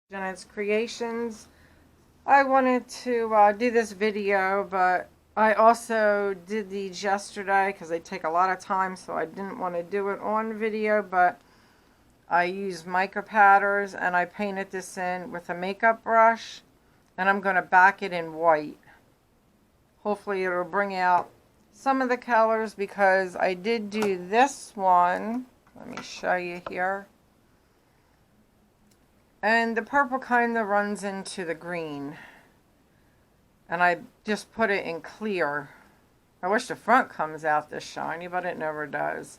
Jenna's Creations. I wanted to do this video, but I also did these yesterday because they take a lot of time, so I didn't want to do it on video, but I used mica powders and I painted this in with a makeup brush, and I'm going to back it in white. Hopefully it'll bring out some of the colors because I did do this one. Let me show you here. And the purple kind of runs into the green. And I just put it in clear. I wish the front comes out this shiny, but it never does.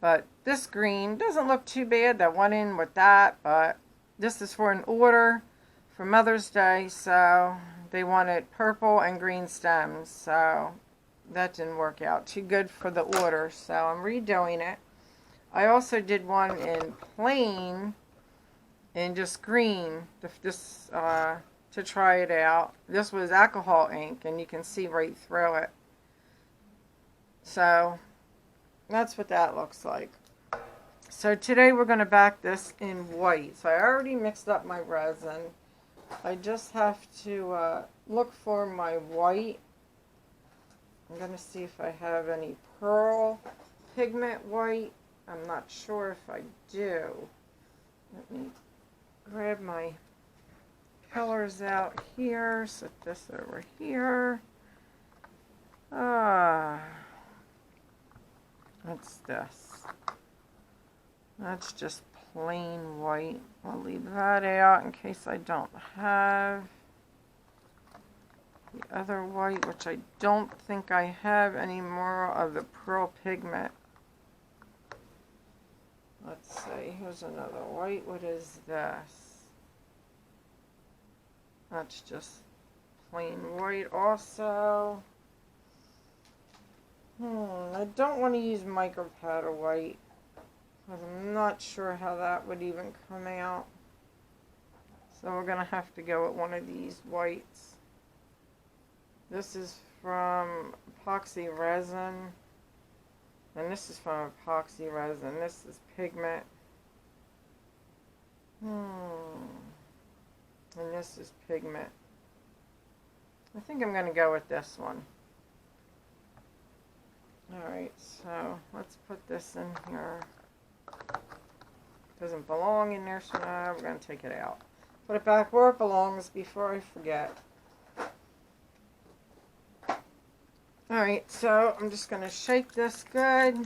But this green doesn't look too bad. That went in with that, but this is for an order for Mother's Day, so they wanted purple and green stems, so that didn't work out too good for the order, so I'm redoing it. I also did one in plain and just green, to try it out. This was alcohol ink, and you can see right through it. So that's what that looks like. So today we're going to back this in white. So I already mixed up my resin. I just have to look for my white. I'm going to see if I have any pearl pigment white. I'm not sure if I do. Let me grab my colors out here. Set this over here. What's this? That's just plain white. I'll leave that out in case I don't have the other white, which I don't think I have any more of the pearl pigment. Let's see, here's another white. What is this? That's just plain white also. I don't want to use mica powder white because I'm not sure how that would even come out. So we're going to have to go with one of these whites. This is from Epoxy Resin. And this is from Epoxy Resin. This is Pigment. And this is Pigment. I think I'm going to go with this one. Alright, so let's put this in here. Doesn't belong in there, so now we're going to take it out. Put it back where it belongs before I forget. Alright, so I'm just going to shake this good.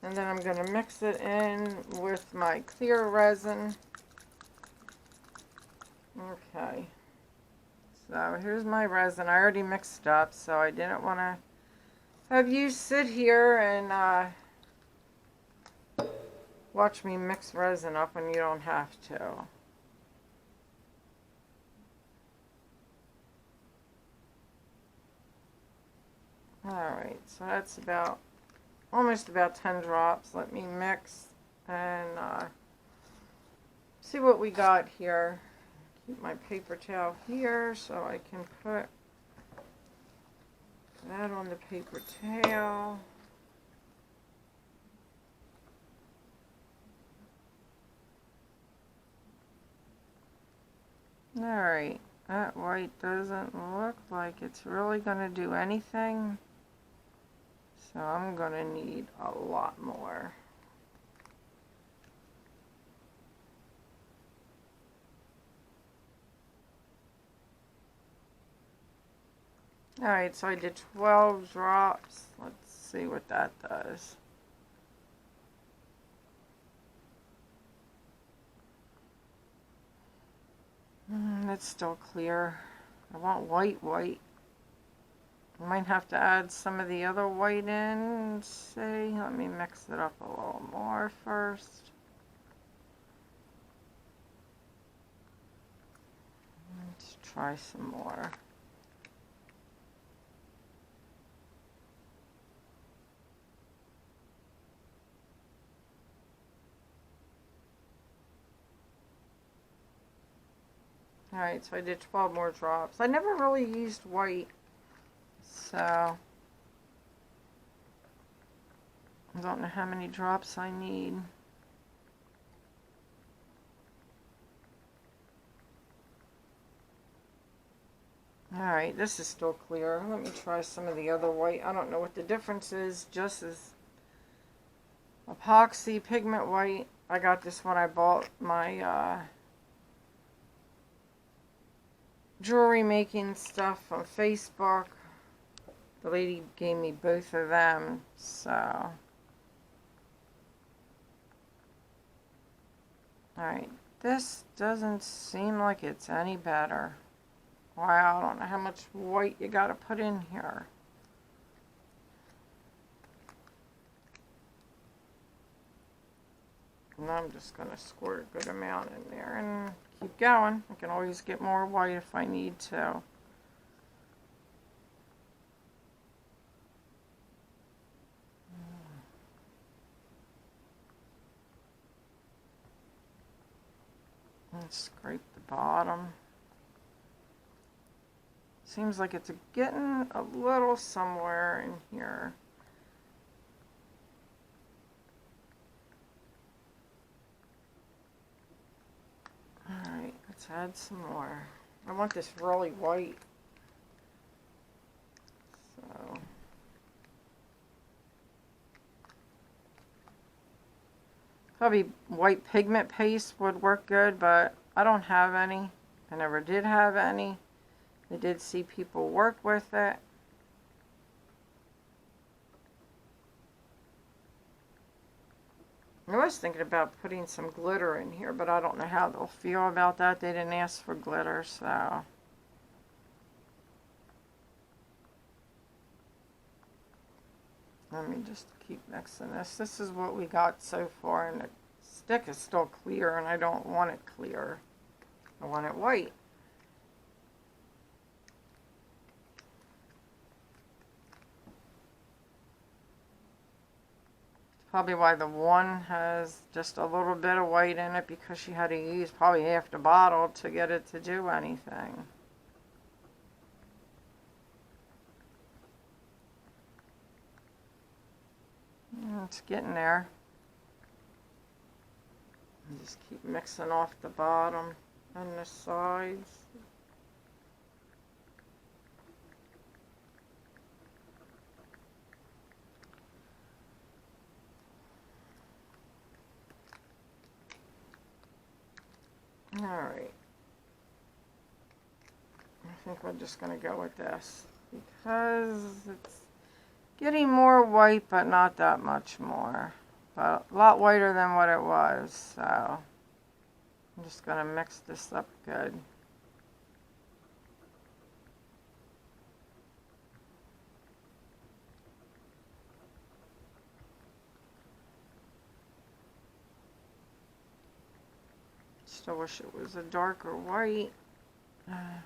And then I'm going to mix it in with my clear resin. Okay. So here's my resin. I already mixed up, so I didn't want to have you sit here and watch me mix resin up when you don't have to. Alright, so that's about almost about 10 drops. Let me mix and see what we got here. Keep my paper towel here so I can put that on the paper towel. Alright, that white doesn't look like it's really going to do anything. So I'm going to need a lot more. Alright, so I did 12 drops. Let's see what that does. It's still clear. I want white. I might have to add some of the other white in. See, let me mix it up a little more first. Let's try some more. Alright, so I did 12 more drops. I never really used white, so I don't know how many drops I need. Alright, this is still clear. Let me try some of the other white. I don't know what the difference is. Just as Epoxy Pigment White. I got this when I bought my jewelry making stuff on Facebook. The lady gave me both of them, so. Alright, this doesn't seem like it's any better. Wow, I don't know how much white you gotta put in here. And I'm just gonna squirt a good amount in there and keep going. I can always get more white if I need to. And scrape the bottom. Seems like it's getting a little somewhere in here. Alright, let's add some more. I want this really white. So. Probably white pigment paste would work good, but I don't have any. I never did have any. I did see people work with it. I was thinking about putting some glitter in here, but I don't know how they'll feel about that. They didn't ask for glitter, so. Let me just keep mixing this. This is what we got so far, and the stick is still clear, and I don't want it clear. I want it white. Probably why the one has just a little bit of white in it, because she had to use probably half the bottle to get it to do anything. It's getting there. Just keep mixing off the bottom and the sides. Alright. I think we're just going to go with this because it's getting more white, but not that much more. But a lot whiter than what it was, so I'm just going to mix this up good. Still wish it was a darker white. I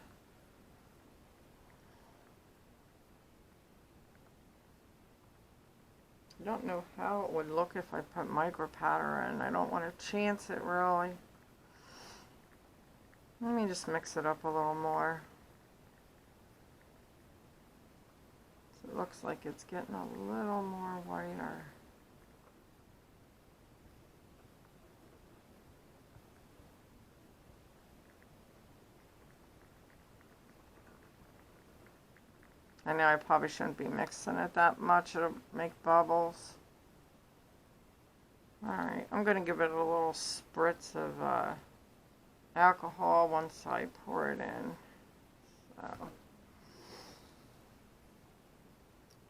don't know how it would look if I put micro powder in. I don't want to chance it really. Let me just mix it up a little more. So it looks like it's getting a little more whiter. I know I probably shouldn't be mixing it that much. It'll make bubbles. Alright, I'm going to give it a little spritz of alcohol once I pour it in. So,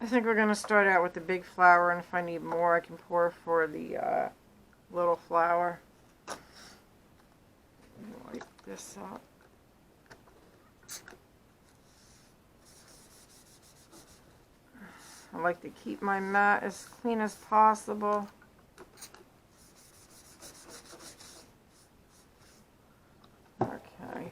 I think we're going to start out with the big flower, and if I need more I can pour for the little flower. Wipe this up. I like to keep my mat as clean as possible. Okay.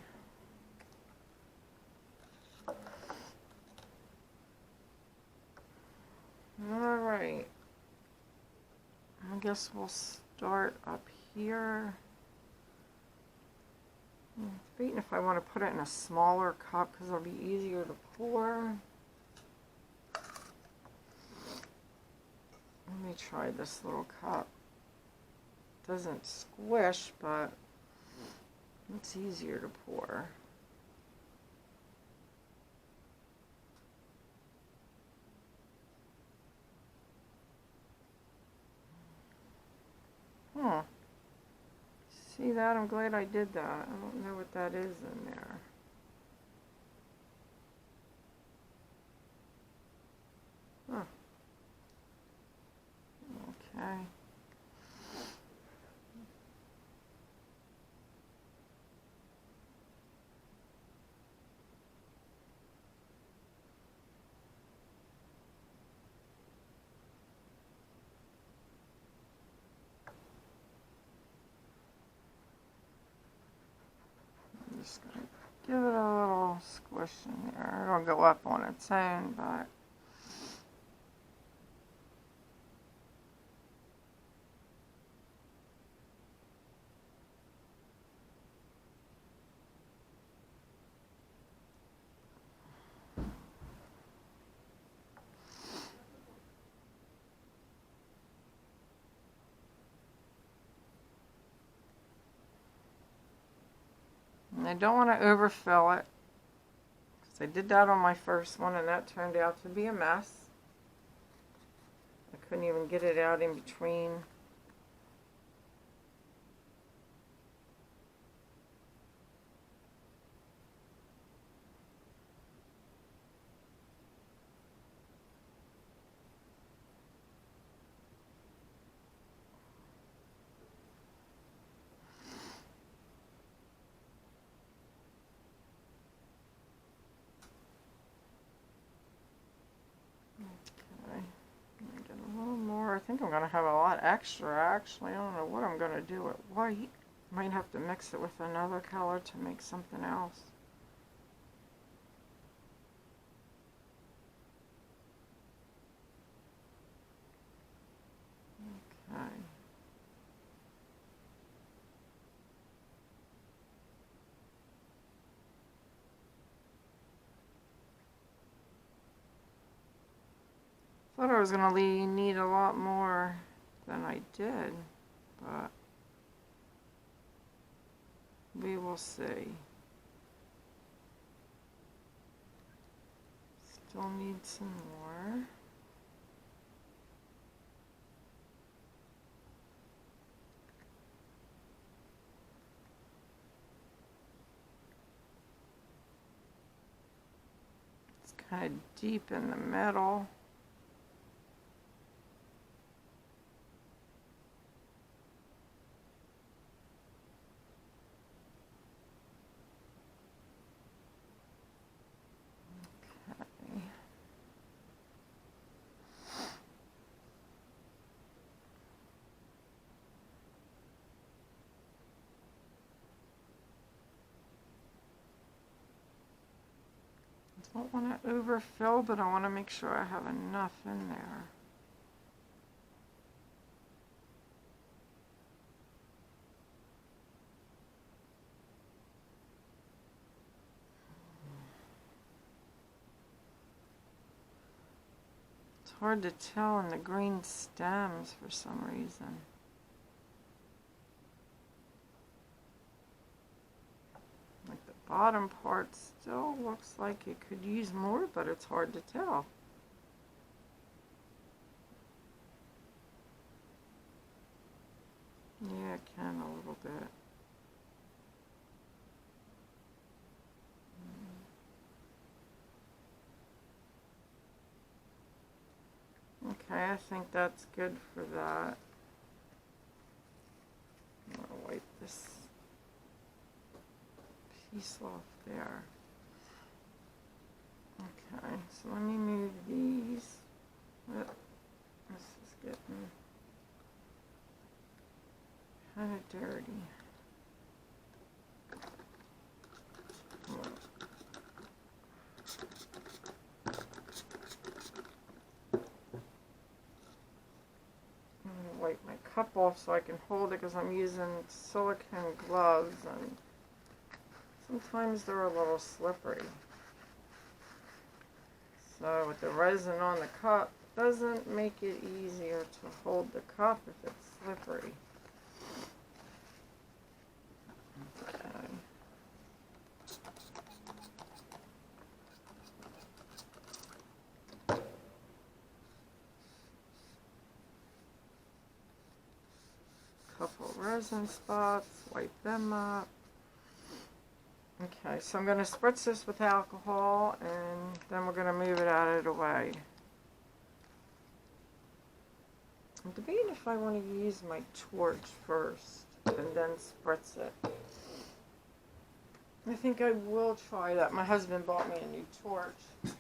Alright. I guess we'll start up here. I'm debating if I want to put it in a smaller cup because it'll be easier to pour. Let me try this little cup. It doesn't squish, but it's easier to pour. Hmm. See that? I'm glad I did that. I don't know what that is in there. Huh. Okay. I'm just gonna give it a little squish in there. It'll go up on its own, but I don't want to overfill it, because I did that on my first one and that turned out to be a mess. I couldn't even get it out in between. Okay, get a little more. I think I'm going to have a lot extra actually. I don't know what I'm going to do with white. Might have to mix it with another color to make something else. Okay. Thought I was going to need a lot more than I did, but we will see. Still need some more. It's kind of deep in the middle. I don't want to overfill, but I want to make sure I have enough in there. It's hard to tell in the green stems for some reason. Like the bottom part still looks like it could use more, but it's hard to tell. Yeah, it can a little bit. Okay, I think that's good for that. I'm going to wipe this piece off there. Okay, so let me move these. Oh, this is getting kind of dirty. I'm going to wipe my cup off so I can hold it because I'm using silicone gloves and sometimes they're a little slippery. So with the resin on the cup, doesn't make it easier to hold the cup if it's slippery. Okay. Cup resin spots, wipe them up. Okay, so I'm going to spritz this with alcohol, and then we're going to move it out of the way. I'm debating if I want to use my torch first and then spritz it. I think I will try that. My husband bought me a new torch. So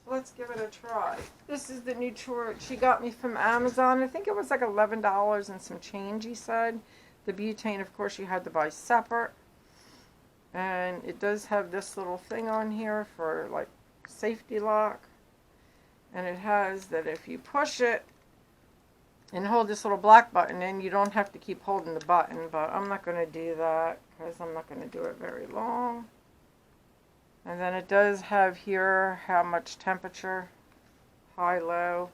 let's give it a try. This is the new torch he got me from Amazon. I think it was like $11 and some change, he said. The butane, of course, you had to buy separate. And it does have this little thing on here for like safety lock. And it has that if you push it and hold this little black button in, you don't have to keep holding the button. But I'm not going to do that because I'm not going to do it very long. And then it does have here how much temperature, high, low.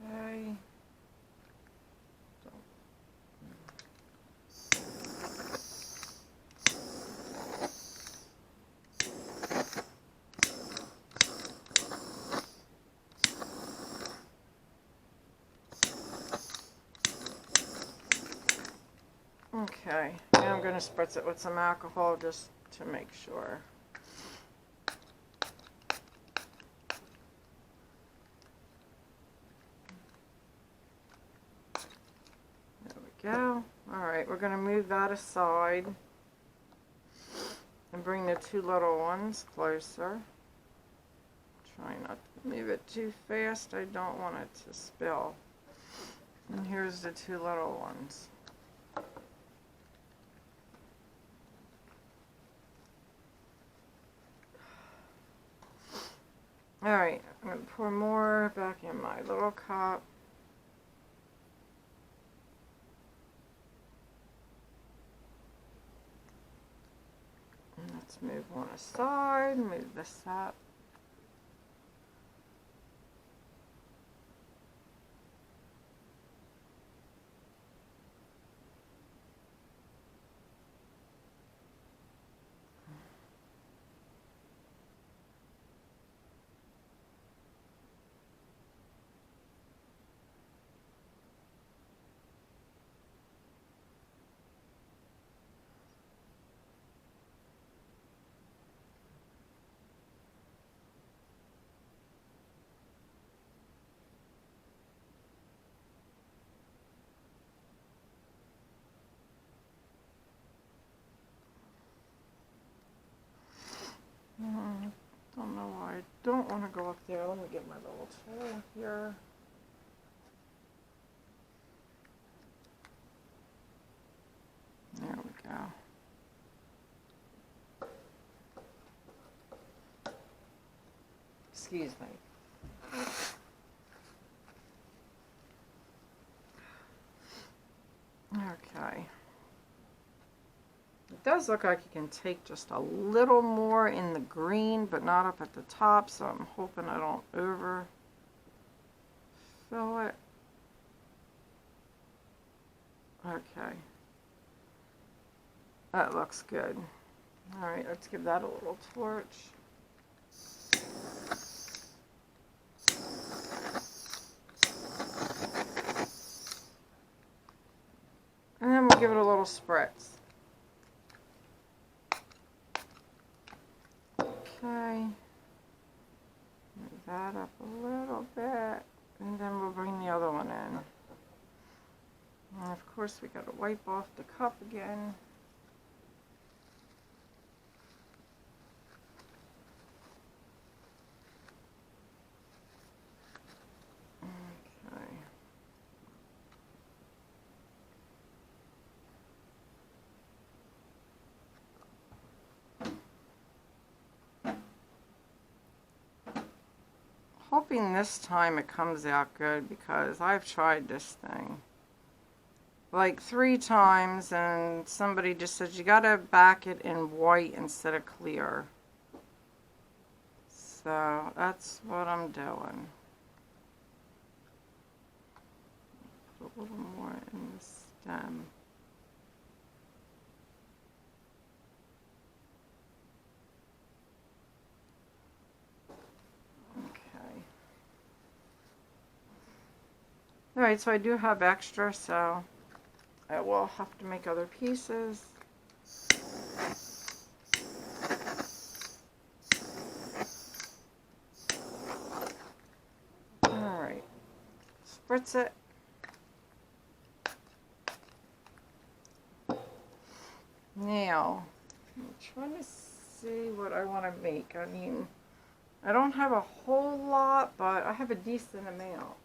Okay. Okay, now I'm going to spritz it with some alcohol just to make sure. There we go. Alright, we're going to move that aside and bring the two little ones closer. Try not to move it too fast. I don't want it to spill. And here's the two little ones. Alright, I'm going to pour more back in my little cup. And let's move one aside, move this up. Don't know why I don't want to go up there. Let me get my little tool here. There we go. Excuse me. Okay. It does look like you can take just a little more in the green, but not up at the top, so I'm hoping I don't overfill it. Okay. That looks good. Alright, let's give that a little torch. And then we'll give it a little spritz. Okay, move that up a little bit, and then we'll bring the other one in. And of course we got to wipe off the cup again. Okay. Hoping this time it comes out good because I've tried this thing like 3 times and somebody just said you gotta back it in white instead of clear. So that's what I'm doing. Put a little more in the stem. Alright, so I do have extra, so I will have to make other pieces. Alright, spritz it. Now, I'm trying to see what I want to make. I mean, I don't have a whole lot, but I have a decent amount.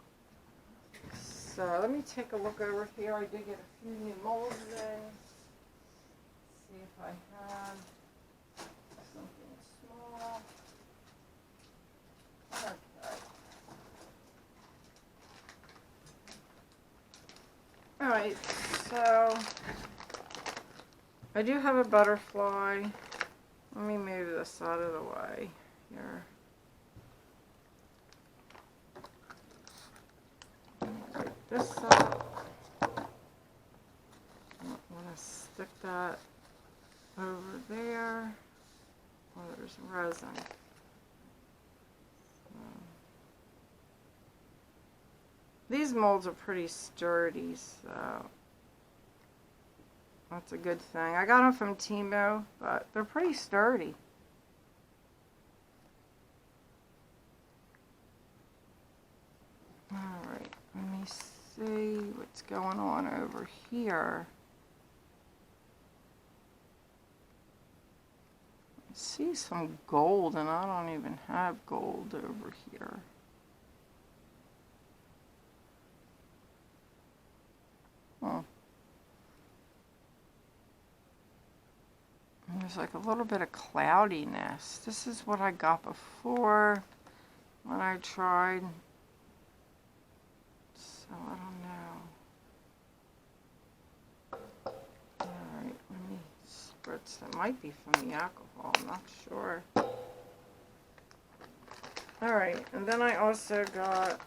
So let me take a look over here. I did get a few new molds in. See if I have something small. Okay. Alright, so I do have a butterfly. Let me move this out of the way here. Break this up. I want to stick that over there. Oh, there's resin. These molds are pretty sturdy, so that's a good thing. I got them from Temu, but they're pretty sturdy. Alright, let me see what's going on over here. I see some gold, and I don't even have gold over here. Oh. There's like a little bit of cloudiness. This is what I got before when I tried. So I don't know. Alright, let me spritz. It might be from the alcohol, I'm not sure. Alright, and then I also got,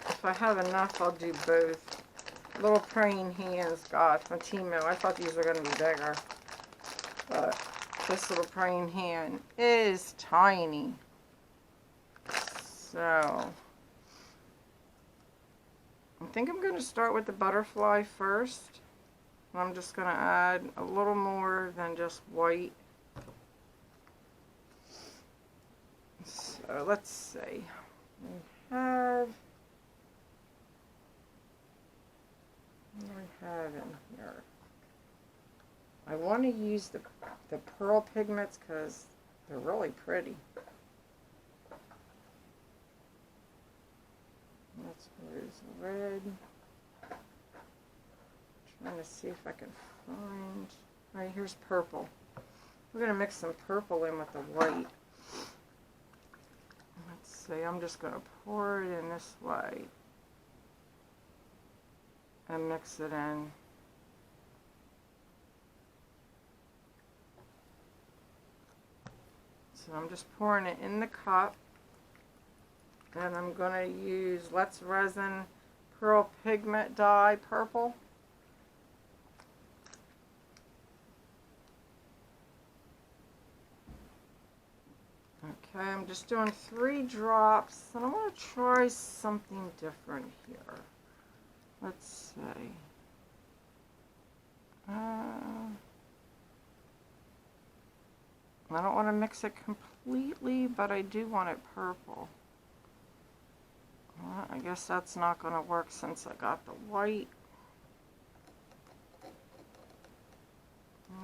if I have enough, I'll do both. Little praying hands, God, from Temu. I thought these were going to be bigger. But this little praying hand is tiny. So, I think I'm going to start with the butterfly first. I'm just going to add a little more than just white. So, let's see. We have... What do we have in here? I want to use the pearl pigments because they're really pretty. That's rose red. Trying to see if I can find. Alright, here's purple. We're going to mix some purple in with the white. Let's see, I'm just going to pour it in this way and mix it in. So I'm just pouring it in the cup, and I'm going to use Let's Resin Pearl Pigment Dye Purple. Okay, I'm just doing 3 drops, and I want to try something different here. Let's see. I don't want to mix it completely, but I do want it purple. Well, I guess that's not going to work since I got the white.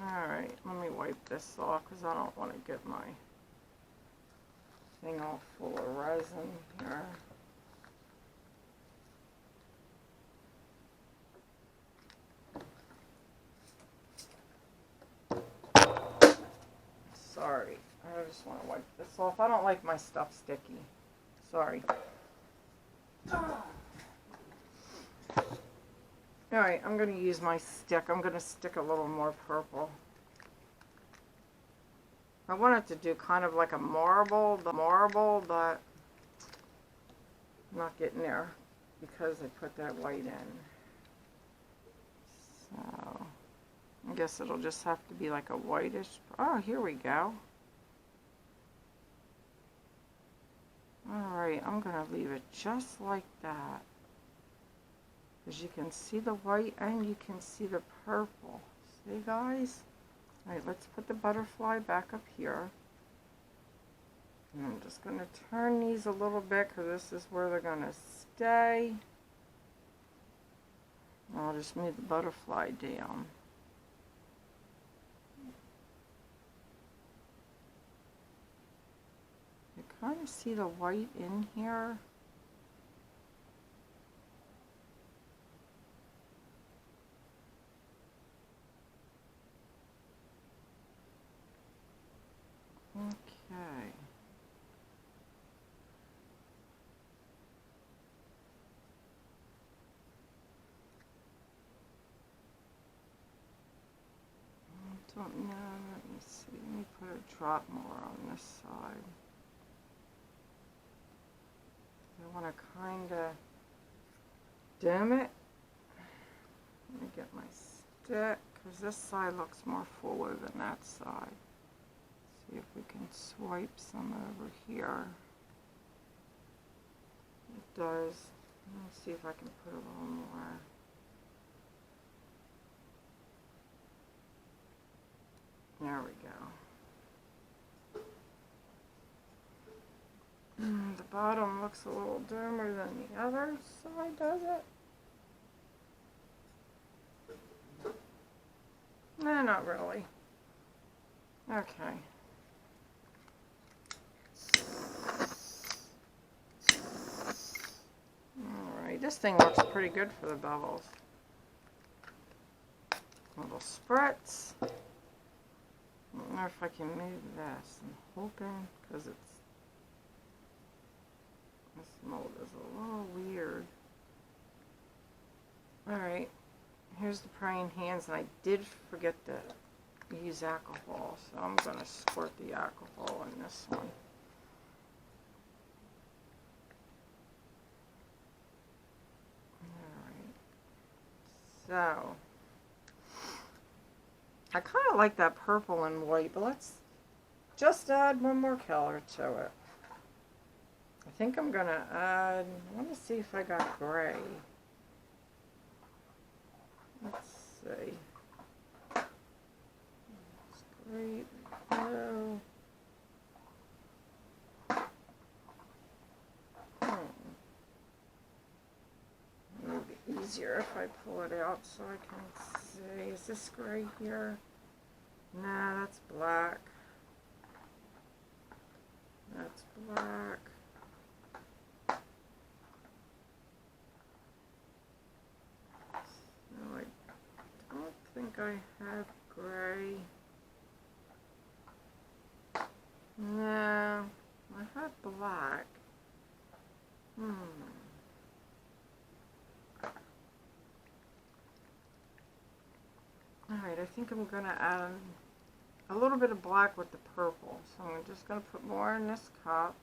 Alright, let me wipe this off because I don't want to get my thing all full of resin here. Sorry, I just want to wipe this off. I don't like my stuff sticky. Sorry. Alright, I'm going to use my stick. I'm going to stick a little more purple. I wanted to do kind of like a marble, but I'm not getting there because I put that white in. So, I guess it'll just have to be like a whitish. Oh, here we go. Alright, I'm going to leave it just like that. Because you can see the white and you can see the purple. See, guys? Alright, let's put the butterfly back up here. And I'm just going to turn these a little bit because this is where they're going to stay. I'll just move the butterfly down. You kind of see the white in here. Okay. I don't know, let me see, let me put a drop more on this side. I want to kind of dim it. Let me get my stick, because this side looks more fuller than that side. See if we can swipe some over here. It does. Let's see if I can put a little more. There we go. The bottom looks a little dimmer than the other side, does it? No, not really. Okay. Alright, this thing looks pretty good for the bubbles. Little spritz. I don't know if I can move this. I'm hoping, because this mold is a little weird. Alright, here's the praying hands, and I did forget to use alcohol, so I'm going to squirt the alcohol in this one. Alright, so I kind of like that purple and white, but let's just add one more color to it. I think I'm going to add, I want to see if I got gray. Let's see. It's great. Blue. It would be easier if I pull it out so I can see. Is this gray here? Nah, that's black. That's black. No, I don't think I have gray. No, I have black. Alright, I think I'm going to add a little bit of black with the purple. So I'm just going to put more in this cup.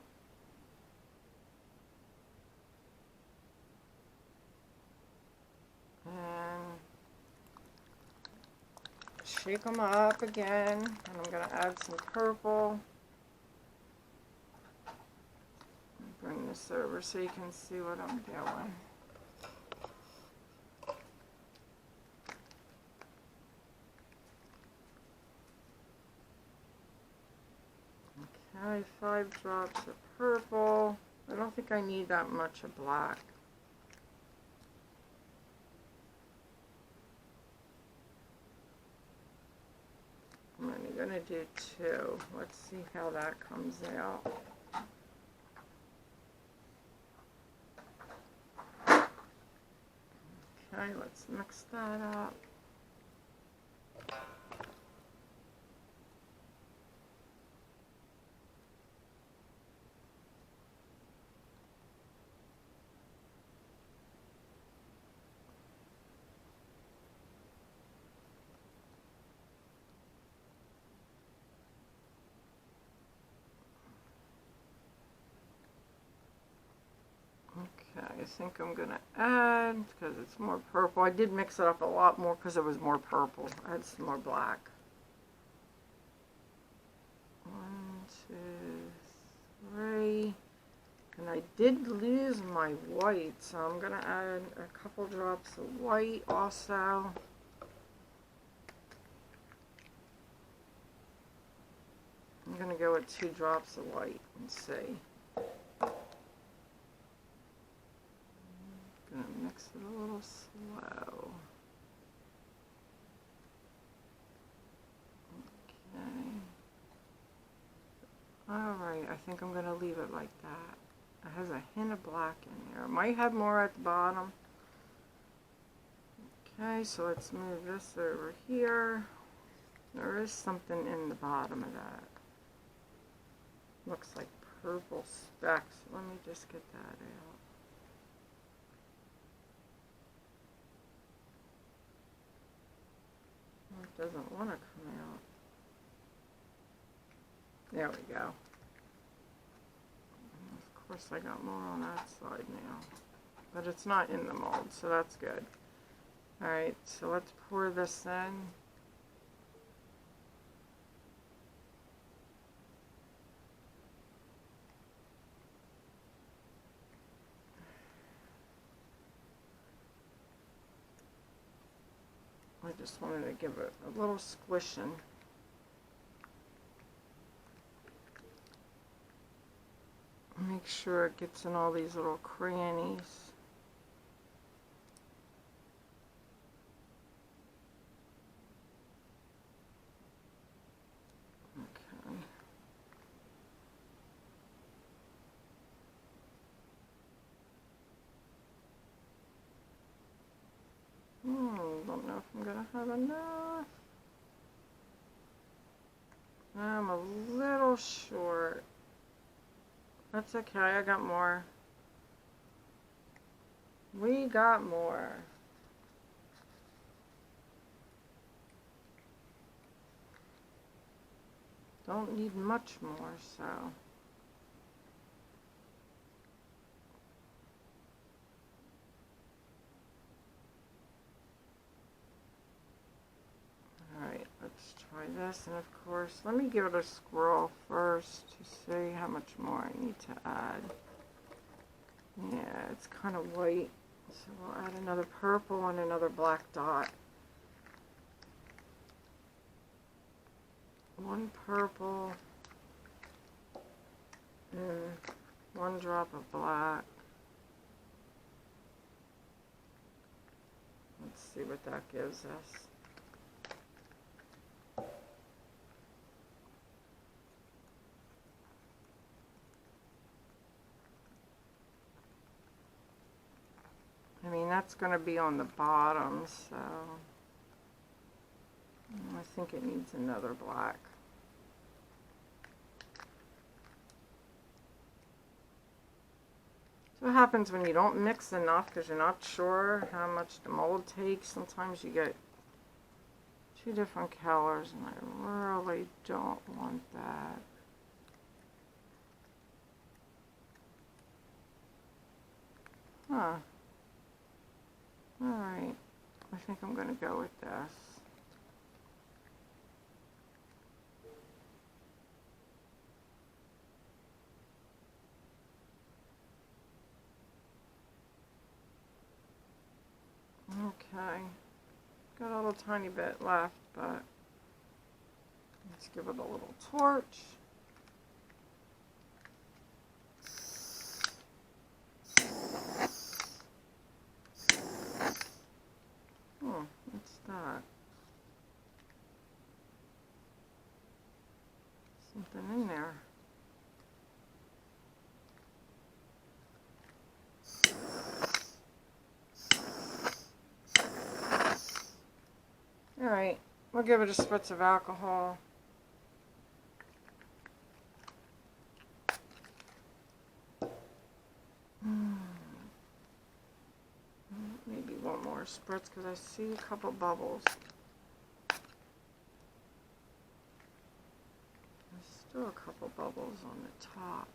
And shake them up again. And I'm going to add some purple. Bring this over so you can see what I'm doing. Okay, 5 drops of purple. I don't think I need that much of black. I'm only going to do 2. Let's see how that comes out. Okay, let's mix that up. Okay, I think I'm going to add, because it's more purple. I did mix it up a lot more because it was more purple. Add some more black. 1, 2, 3. did lose my white, so I'm going to add a couple drops of white also. I'm going to go with 2 drops of white and see. I'm going to mix it a little slow. Okay. Alright, I think I'm going to leave it like that. It has a hint of black in there. It might have more at the bottom. Okay, so let's move this over here. There is something in the bottom of that. Looks like purple specks. Let me just get that out. It doesn't want to come out. There we go. Of course I got more on that side now. But it's not in the mold, so that's good. Alright, so let's pour this in. I just wanted to give it a little squishing. Make sure it gets in all these little crannies. Okay. Don't know if I'm gonna have enough. I'm a little short. That's okay, I got more. We got more. Don't need much more, so. Alright, let's try this, and of course, let me give it a swirl first to see how much more I need to add. Yeah, it's kind of white, so we'll add another purple and another black dot. 1 purple and 1 drop of black. Let's see what that gives us. I mean, that's going to be on the bottom, so I think it needs another black. So what happens when you don't mix enough because you're not sure how much the mold takes? Sometimes you get 2 different colors, and I really don't want that. Huh. Alright, I think I'm going to go with this. Okay, got a little tiny bit left, but let's give it a little torch. What's that? Something in there. Alright, we'll give it a spritz of alcohol. Maybe 1 more spritz because I see a couple bubbles. There's still a couple bubbles on the top.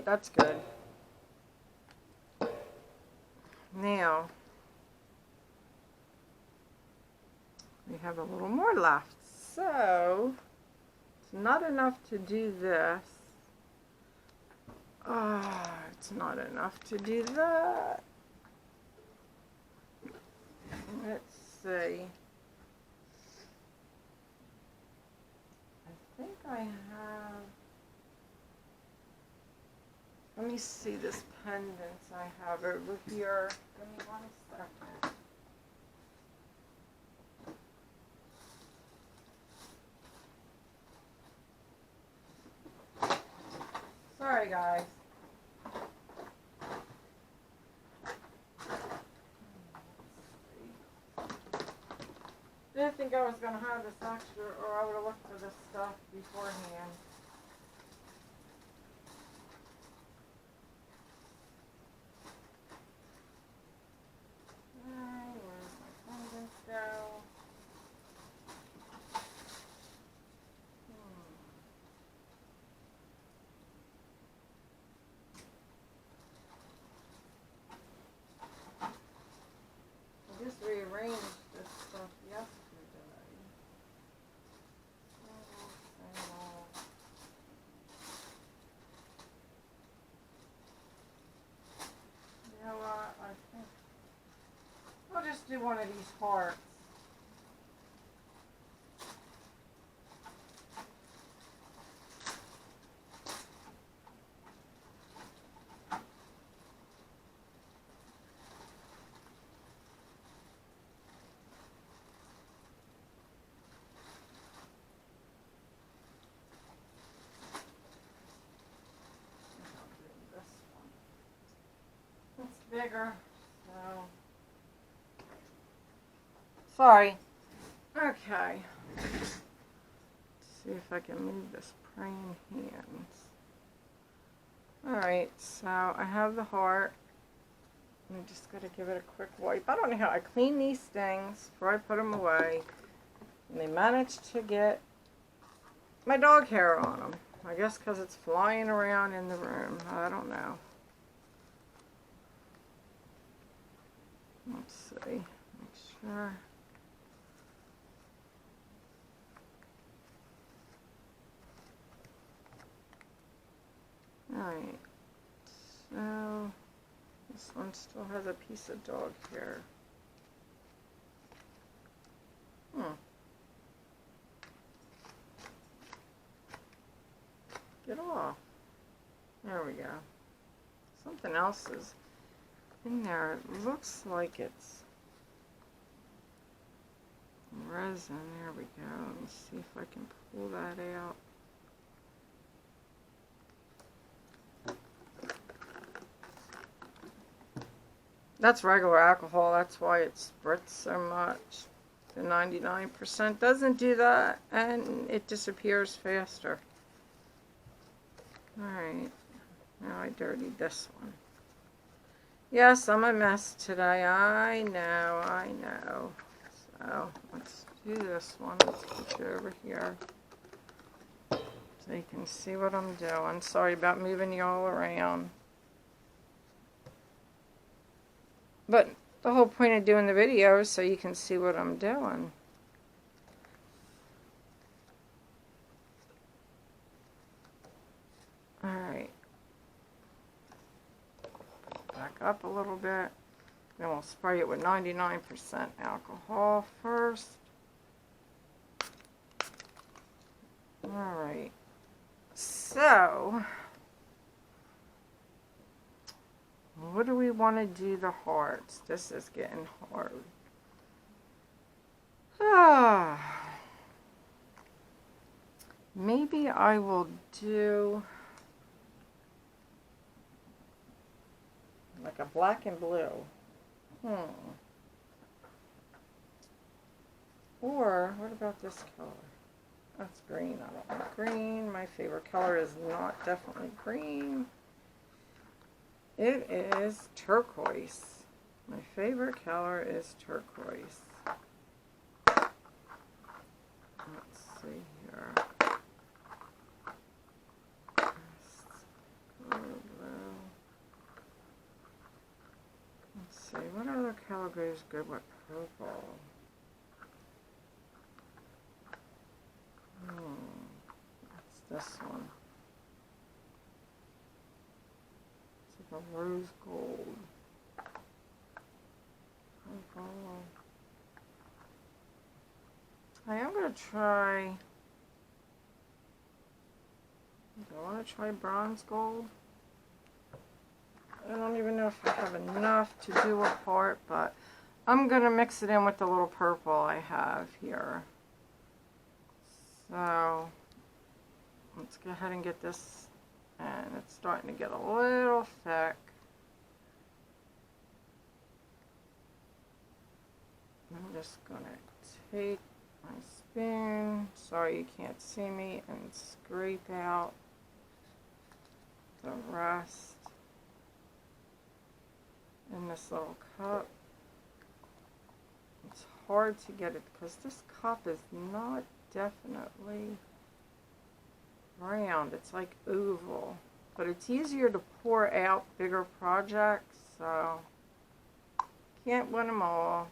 Alright, that's good. Now, we have a little more left. So, it's not enough to do this. It's not enough to do that. Let's see. I think I have... Let me see this pendant I have over here. Give me 1 second. Sorry, guys. Didn't think I was going to have this extra, or I would have looked for this stuff beforehand. Where's my pendants go? I just rearranged this stuff yesterday. You know what? I think I'll just do one of these hearts. Bigger, so sorry. Okay, let's see if I can move this praying hands. Alright, so I have the heart. I'm just going to give it a quick wipe. I don't know how I clean these things before I put them away, and they managed to get my dog hair on them. I guess because it's flying around in the room. I don't know. Let's see, make sure. Alright, so this one still has a piece of dog hair. Get off. There we go. Something else is in there. It looks like it's resin. There we go. Let me see if I can pull that out. That's regular alcohol. That's why it spritz so much. The 99% doesn't do that, and it disappears faster. Alright. Now I dirtied this one. Yes, I'm a mess today. I know. So, let's do this one. Let's put you over here so you can see what I'm doing. Sorry about moving you all around. But the whole point of doing the video is so you can see what I'm doing. Alright. Back up a little bit. Then we'll spray it with 99% alcohol first. Alright. So, what do we want to do the hearts? This is getting hard. Maybe I will do like a black and blue. Or, what about this color? That's green. I don't want green. My favorite color is not definitely green. It is turquoise. My favorite color is turquoise. Let's see here. what color goes good with purple? That's this one. It's like a rose gold. Purple. I am going to try... Do I want to try bronze gold? I don't even know if I have enough to do a part, but I'm going to mix it in with the little purple I have here. So, let's go ahead and get this, and it's starting to get a little thick. I'm just going to take my spoon, sorry you can't see me, and scrape out the rest in this little cup. It's hard to get it because this cup is not definitely round. It's like oval, but it's easier to pour out bigger projects, so can't win them all.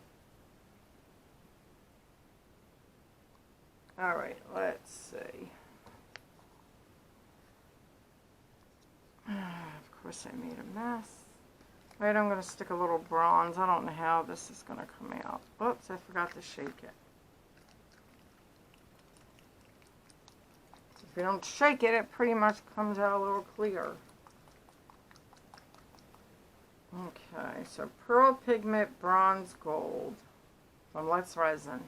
Alright, let's see. Of course I made a mess. Alright, I'm going to stick a little bronze. I don't know how this is going to come out. Oops, I forgot to shake it. If you don't shake it, it pretty much comes out a little clear. Okay, so Pearl Pigment Bronze Gold from Let's Resin.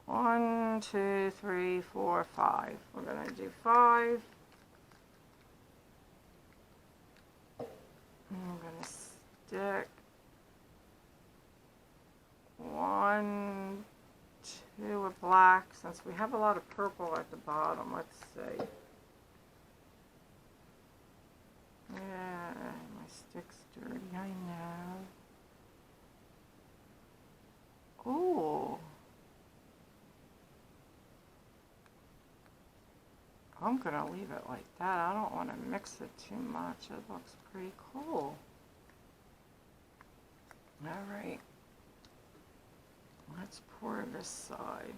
1, 2, 3, 4, 5. We're going to do 5. I'm going to stick 1, 2 with black, since we have a lot of purple at the bottom. Let's see. Yeah, my stick's dirty, I know. Ooh. I'm going to leave it like that. I don't want to mix it too much. It looks pretty cool. Alright. Let's pour this side.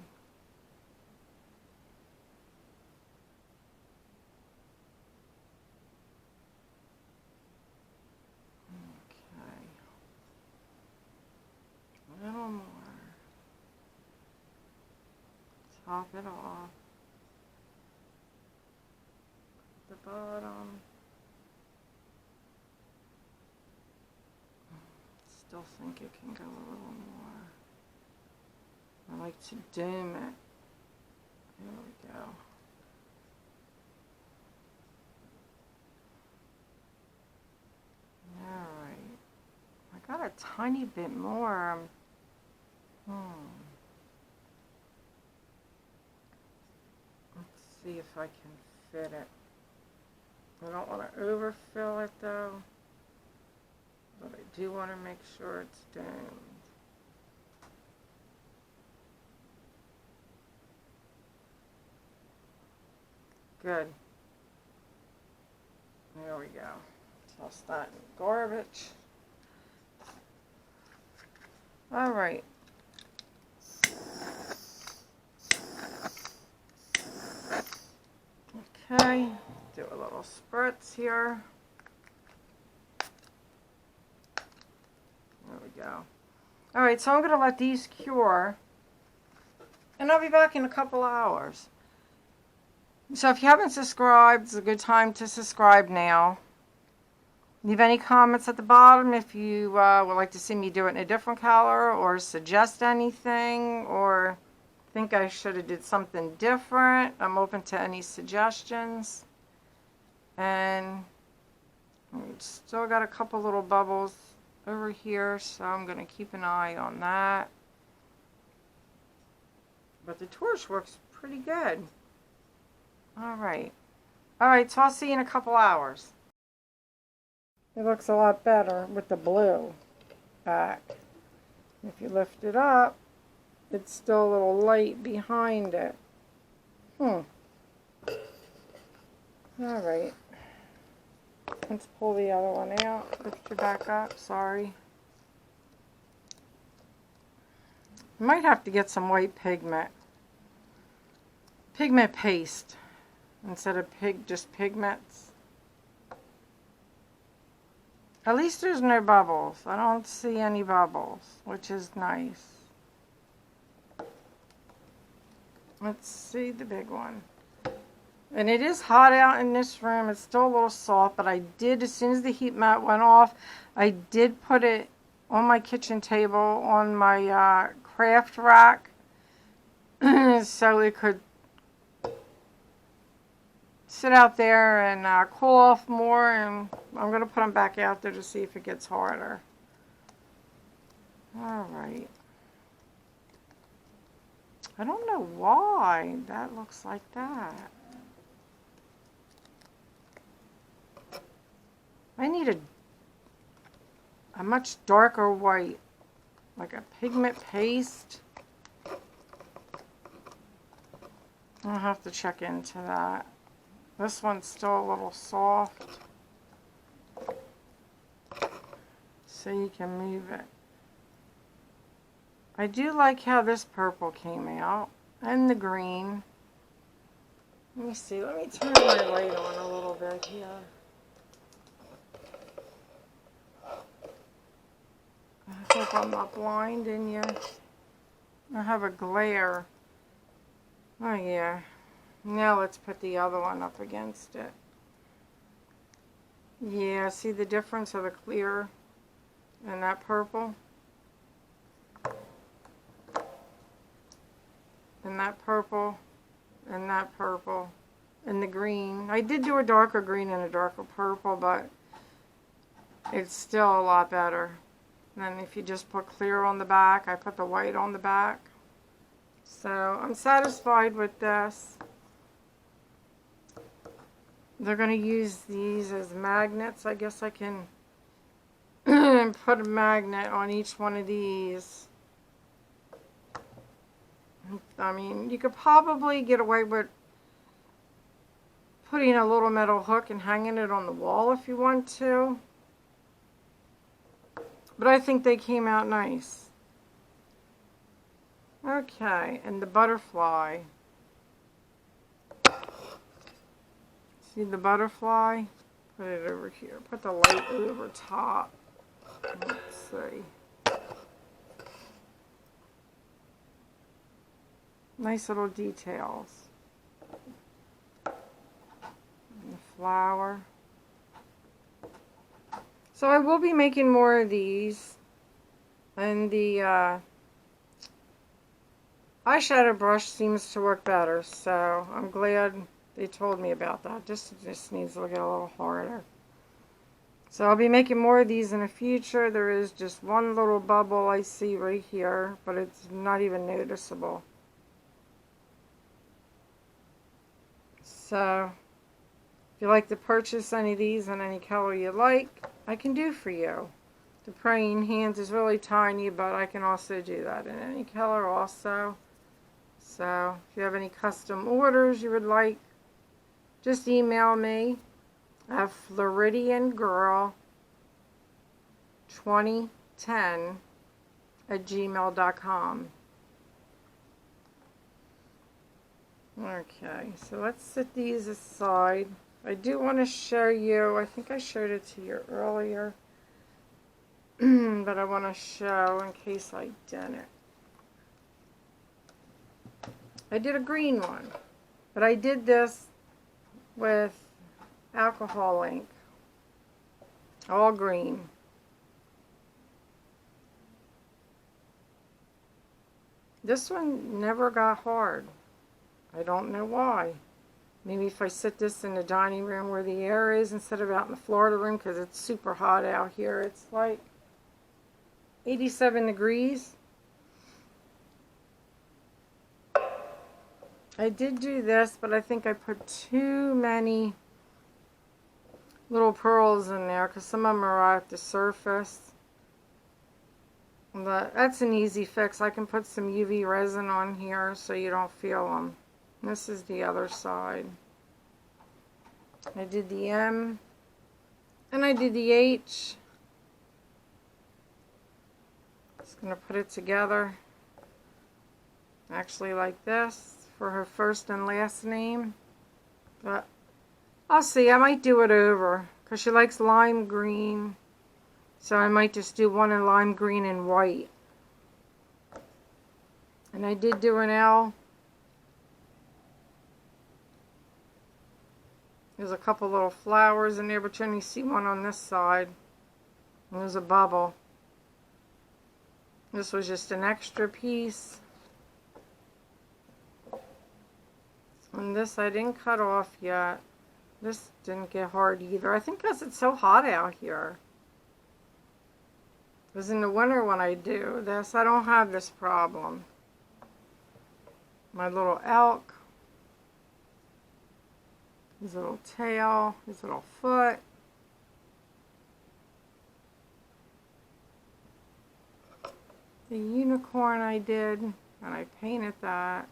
Okay. A little more. Top it off. The bottom. Still think it can go a little more. I like to dim it. There we go. Alright. I got a tiny bit more. Let's see if I can fit it. I don't want to overfill it though, but I do want to make sure it's domed. Good. There we go. Toss that in the garbage. Alright. Okay. Do a little spritz here. There we go. Alright, so I'm going to let these cure, and I'll be back in a couple hours. So if you haven't subscribed, it's a good time to subscribe now. Leave any comments at the bottom if you would like to see me do it in a different color, or suggest anything, or think I should have did something different. I'm open to any suggestions. And we've still got a couple little bubbles over here, so I'm going to keep an eye on that. But the torch works pretty good. Alright. Alright, so I'll see you in a couple hours. It looks a lot better with the blue back. If you lift it up, it's still a little light behind it. Alright. Let's pull the other one out. Lift your back up, sorry. You might have to get some white pigment. Pigment paste instead of just pigments. At least there's no bubbles. I don't see any bubbles, which is nice. Let's see the big one. And it is hot out in this room. It's still a little soft, but I did, as soon as the heat mat went off, I did put it on my kitchen table on my craft rack so it could sit out there and cool off more, and I'm going to put them back out there to see if it gets harder. Alright. I don't know why that looks like that. I need a much darker white, like a pigment paste. I'll have to check into that. This one's still a little soft, so you can move it. I do like how this purple came out, and the green. Let me see, let me turn my light on a little bit here. I hope I'm not blinding you. I have a glare. Oh yeah. Now let's put the other one up against it. Yeah, see the difference of the clear and that purple? And that purple, and that purple, and the green. I did do a darker green and a darker purple, but it's still a lot better. And then if you just put clear on the back, I put the white on the back. So I'm satisfied with this. They're going to use these as magnets. I guess I can put a magnet on each one of these. I mean, you could probably get away with putting a little metal hook and hanging it on the wall if you want to. But I think they came out nice. Okay, and the butterfly. See the butterfly? Put it over here. Put the light over top. Let's see. Nice little details. And the flower. So I will be making more of these. And the eyeshadow brush seems to work better, so I'm glad they told me about that. Just needs to get a little harder. So I'll be making more of these in the future. There is just one little bubble I see right here, but it's not even noticeable. So if you'd like to purchase any of these in any color you like, I can do for you. The praying hands is really tiny, but I can also do that in any color also. So if you have any custom orders you would like, just email me at floridiangirl2010@gmail.com. Okay, so let's set these aside. I do want to show you, I think I showed it to you earlier, but I want to show in case I didn't. I did a green one, but I did this with alcohol ink, all green. This one never got hard. I don't know why. Maybe if I sit this in the dining room where the air is instead of out in the Florida room, because it's super hot out here. It's like 87 degrees. I did do this, but I think I put too many little pearls in there because some of them are at the surface. But that's an easy fix. I can put some UV resin on here so you don't feel them. This is the other side. I did the M And I did the H. Just going to put it together. Actually like this for her first and last name. But I'll see. I might do it over because she likes lime green. So I might just do one in lime green and white. And I did do an L. There's a couple little flowers in there, but you only see one on this side. And there's a bubble. This was just an extra piece. And this I didn't cut off yet. This didn't get hard either. I think because it's so hot out here. Because in the winter when I do this, I don't have this problem. My little elk. His little tail. His little foot. The unicorn I did. And I painted that.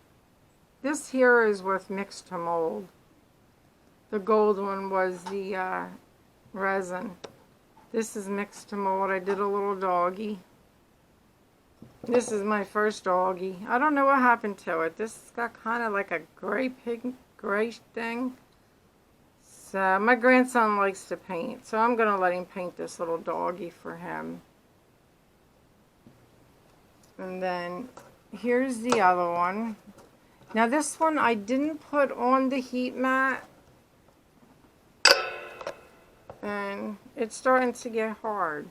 This here is with mixed to mold. The gold one was the resin. This is mixed to mold. I did a little doggy. This is my first doggy. I don't know what happened to it. This got kind of like a gray thing. So my grandson likes to paint, so I'm going to let him paint this little doggy for him. And then here's the other one. Now this one I didn't put on the heat mat. And it's starting to get hard.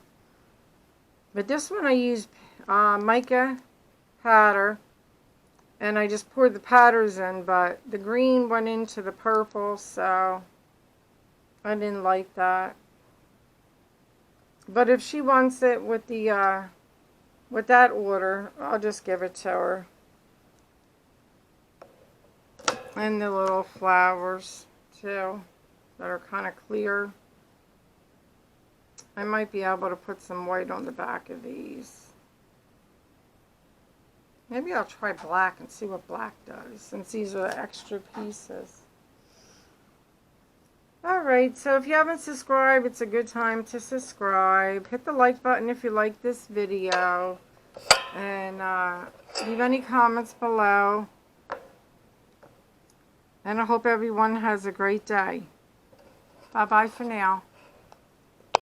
But this one I used Mica powder. And I just poured the powders in, but the green went into the purple, so I didn't like that. But if she wants it with the with that order, I'll just give it to her. And the little flowers too that are kind of clear. I might be able to put some white on the back of these. Maybe I'll try black and see what black does, since these are extra pieces. Alright, so if you haven't subscribed, it's a good time to subscribe. Hit the like button if you like this video. And leave any comments below. And I hope everyone has a great day. Bye-bye for now.